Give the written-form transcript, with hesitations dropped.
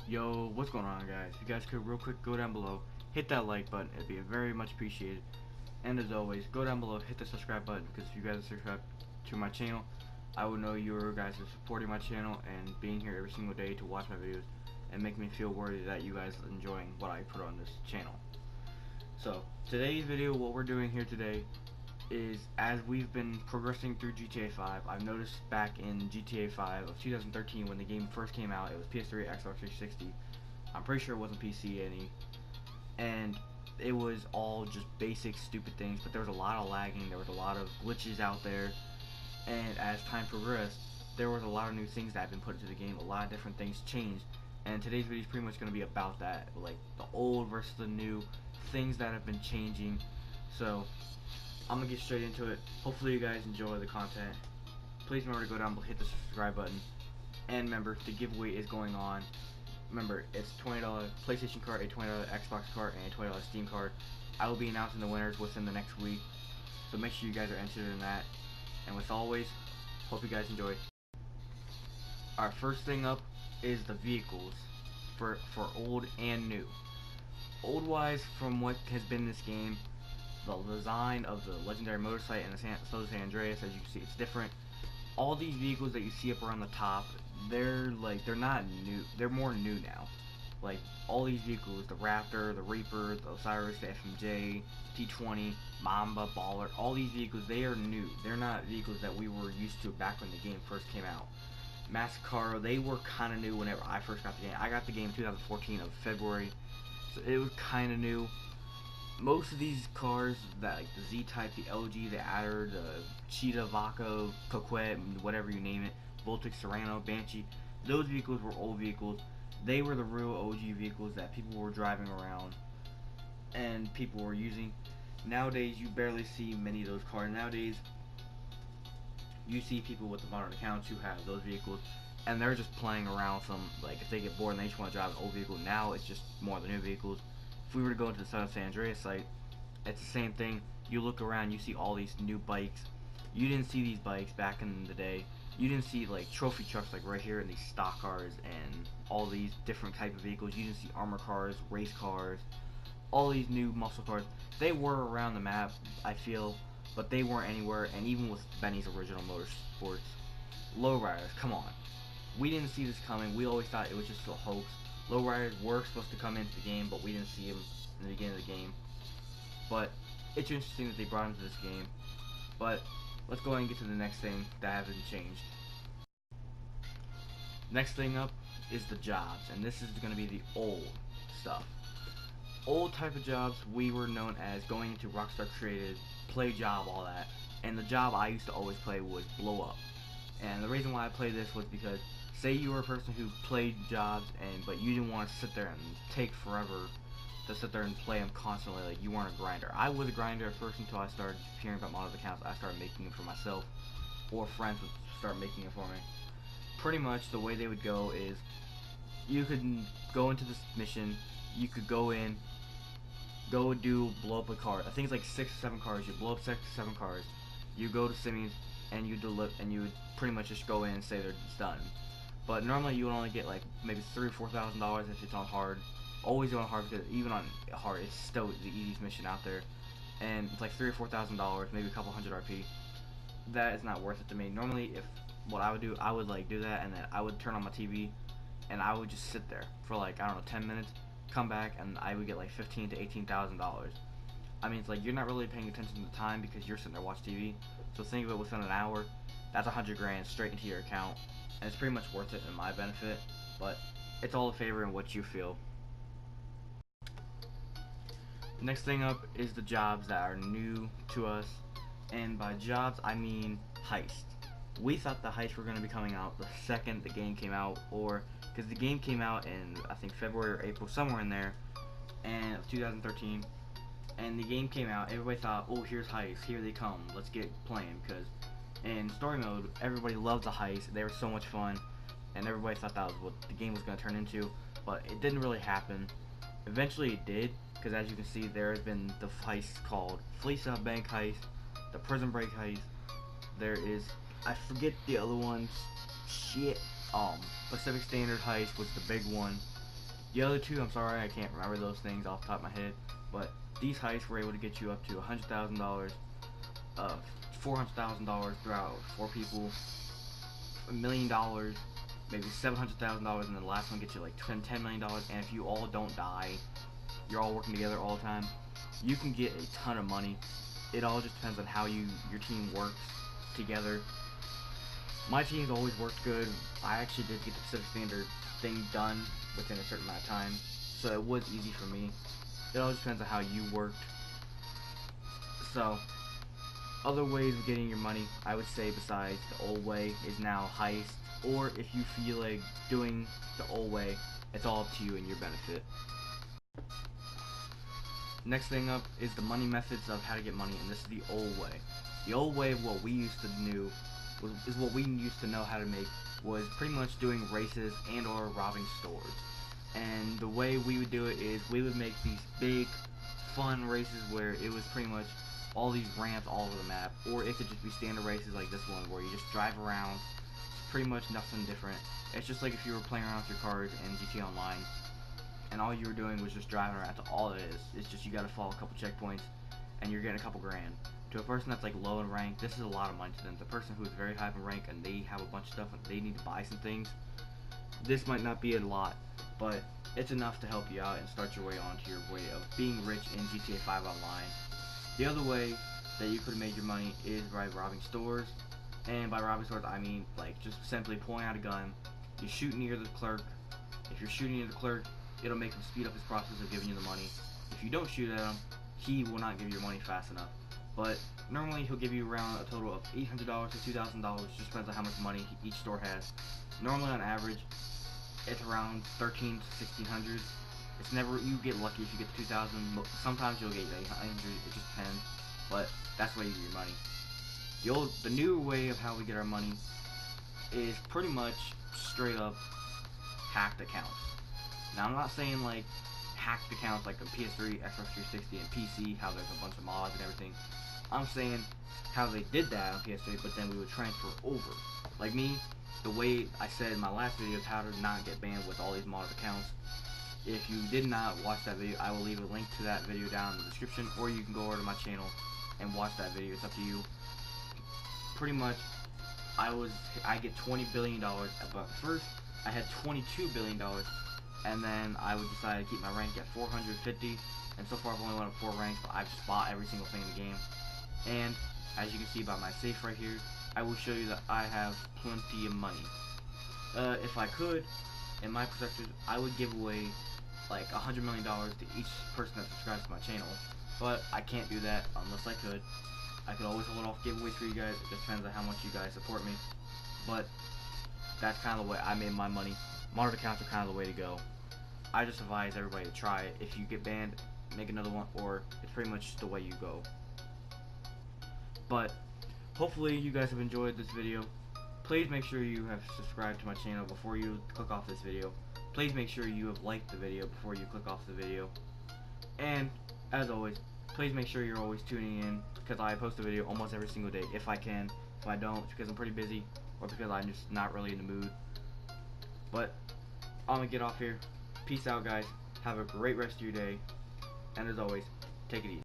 Yo, what's going on, guys? If you guys could real quick go down below, hit that like button, it'd be very much appreciated. And as always, go down below, hit the subscribe button, because if you guys subscribe to my channel, I will know you guys are supporting my channel and being here every single day to watch my videos and make me feel worthy that you guys are enjoying what I put on this channel. So, today's video, what we're doing here today is, as we've been progressing through GTA 5, I've noticed back in GTA 5 of 2013 when the game first came out, it was PS3, Xbox 360. I'm pretty sure it wasn't PC any, and it was all just basic stupid things, but there was a lot of lagging, there was a lot of glitches out there, and as time progressed, there was a lot of new things that have been put into the game, a lot of different things changed, and today's video is pretty much going to be about that, like the old versus the new, things that have been changing. So I'm gonna get straight into it. Hopefully you guys enjoy the content. Please remember to go down below, hit the subscribe button, and remember the giveaway is going on. Remember, it's $20 PlayStation card, a $20 Xbox card, and a $20 Steam card. I will be announcing the winners within the next week, so make sure you guys are entered in that. And with always, hope you guys enjoy. Our first thing up is the vehicles for old and new. Old wise, from what has been in this game, the design of the legendary motorcycle and the San Andreas, as you can see, it's different. All these vehicles that you see up around the top, they're not new. They're more new now. Like all these vehicles, the Raptor, the Reaper, the Osiris, the FMJ, T20, Mamba, Baller, all these vehicles, they are new. They're not vehicles that we were used to back when the game first came out. Mascaro, they were kind of new whenever I first got the game. I got the game in 2014 of February, so it was kind of new. Most of these cars, that like the Z-Type, the LG, the Adder, the Cheetah, Vaca, Coquette, whatever you name it, Voltic, Serrano, Banshee, those vehicles were old vehicles. They were the real OG vehicles that people were driving around and people were using. Nowadays, you barely see many of those cars. Nowadays, you see people with the modern accounts who have those vehicles, and they're just playing around with them. Like if they get bored and they just want to drive an old vehicle, now it's just more of the new vehicles. If we were to go into the San Andreas site, it's the same thing. You look around, you see all these new bikes. You didn't see these bikes back in the day. You didn't see like trophy trucks like right here in these stock cars and all these different type of vehicles. You didn't see armor cars, race cars, all these new muscle cars. They were around the map, I feel, but they weren't anywhere. And even with Benny's original Motorsports, lowriders, come on. We didn't see this coming. We always thought it was just a hoax. Lowriders were supposed to come into the game, but we didn't see them in the beginning of the game. But it's interesting that they brought him to this game. But let's go ahead and get to the next thing that hasn't changed. Next thing up is the jobs, and this is going to be the old stuff. Old type of jobs, we were known as going into Rockstar Created, play job, all that. And the job I used to always play was blow up. And the reason why I played this was because, say you were a person who played jobs, but you didn't want to sit there and take forever to sit there and play them constantly, like you weren't a grinder. I was a grinder at first until I started hearing about modded accounts. I started making them for myself, or friends would start making it for me. Pretty much the way they would go is, you could go into this mission, you could go in, go do blow up a car. I think it's like 6 or 7 cars. You blow up 6 or 7 cars. You go to Simmons and you would pretty much just go in and say they're done. But normally you would only get like maybe $3,000 or $4,000 if it's on hard. Always on hard, because even on hard it's still the easiest mission out there. And it's like $3,000 or $4,000, maybe a couple hundred RP. That is not worth it to me. Normally, if what I would do, I would like do that, and then I would turn on my TV, and I would just sit there for like, I don't know, 10 minutes, come back, and I would get like $15,000 to $18,000. I mean, it's like you're not really paying attention to the time because you're sitting there watching TV. So think of it, within an hour, that's 100 grand straight into your account, and it's pretty much worth it in my benefit. But it's all a favor in what you feel. Next thing up is the jobs that are new to us, and by jobs I mean heist. We thought the heists were going to be coming out the second the game came out, or because the game came out in I think February or April, somewhere in there, and 2013. And the game came out, everybody thought, oh, here's heists, here they come, let's get playing, because in story mode, everybody loved the heists, they were so much fun, and everybody thought that was what the game was going to turn into, but it didn't really happen. Eventually it did, because as you can see, there has been the heists called Fleece Out Bank Heist, the Prison Break Heist, there is, I forget the other ones, shit, Pacific Standard Heist was the big one, The other two, I'm sorry, I can't remember those things off the top of my head, but these heists were able to get you up to $100,000, $400,000 throughout 4 people, $1 million, maybe $700,000, and then the last one gets you like $10 million. And if you all don't die, you're all working together all the time, you can get a ton of money. It all just depends on how your team works together. My team's always worked good. I actually did get the Pacific Standard thing done within a certain amount of time, so it was easy for me. It all just depends on how you worked. So, other ways of getting your money, I would say besides the old way, is now heist, or if you feel like doing the old way, it's all up to you and your benefit. Next thing up is the money methods of how to get money, and this is the old way. The old way of what we used to do is what we used to know how to make, was pretty much doing races and or robbing stores. And the way we would do it is we would make these big fun races where it was pretty much all these ramps all over the map, or it could just be standard races like this one where you just drive around. It's pretty much nothing different. It's just like if you were playing around with your cars in GTA Online and all you were doing was just driving around. That's all it is. It's just you gotta follow a couple checkpoints and you're getting a couple grand. To a person that's like low in rank, this is a lot of money to them. The person who's very high in rank and they have a bunch of stuff and they need to buy some things, this might not be a lot, but it's enough to help you out and start your way onto your way of being rich in GTA 5 Online. The other way that you could have made your money is by robbing stores, and by robbing stores I mean like just simply pulling out a gun, you shoot near the clerk. If you're shooting near the clerk, it'll make him speed up his process of giving you the money. If you don't shoot at him, he will not give you your money fast enough. But normally he'll give you around a total of $800 to $2,000, just depends on how much money each store has. Normally on average, it's around $1,300 to $1,600. It's never, you get lucky if you get to 2,000. Sometimes you'll get 800. It just depends. But that's the way you get your money. The new way of how we get our money is pretty much straight up hacked accounts. Now I'm not saying like hacked accounts like a PS3, Xbox 360, and PC, how there's a bunch of mods and everything. I'm saying how they did that on PS3, but then we would transfer over. Like me, the way I said in my last video is how to not get banned with all these modded accounts. If you did not watch that video, I will leave a link to that video down in the description, or you can go over to my channel and watch that video. It's up to you. Pretty much, I get $20 billion, but first I had $22 billion, and then I would decide to keep my rank at 450, and so far I've only went up 4 ranks, but I've just bought every single thing in the game. And as you can see by my safe right here, I will show you that I have plenty of money. If I could, in my perspective, I would give away like $100 million to each person that subscribes to my channel, but I can't do that unless I could. I could always hold off giveaways for you guys. It just depends on how much you guys support me, but that's kind of the way I made my money. Modded accounts are kind of the way to go. I just advise everybody to try it. If you get banned, make another one, or it's pretty much just the way you go. But hopefully you guys have enjoyed this video. Please make sure you have subscribed to my channel before you click off this video. Please make sure you have liked the video before you click off the video. And as always, please make sure you're always tuning in, because I post a video almost every single day if I can. If I don't, it's because I'm pretty busy or because I'm just not really in the mood. But I'm gonna get off here. Peace out, guys. Have a great rest of your day. And as always, take it easy.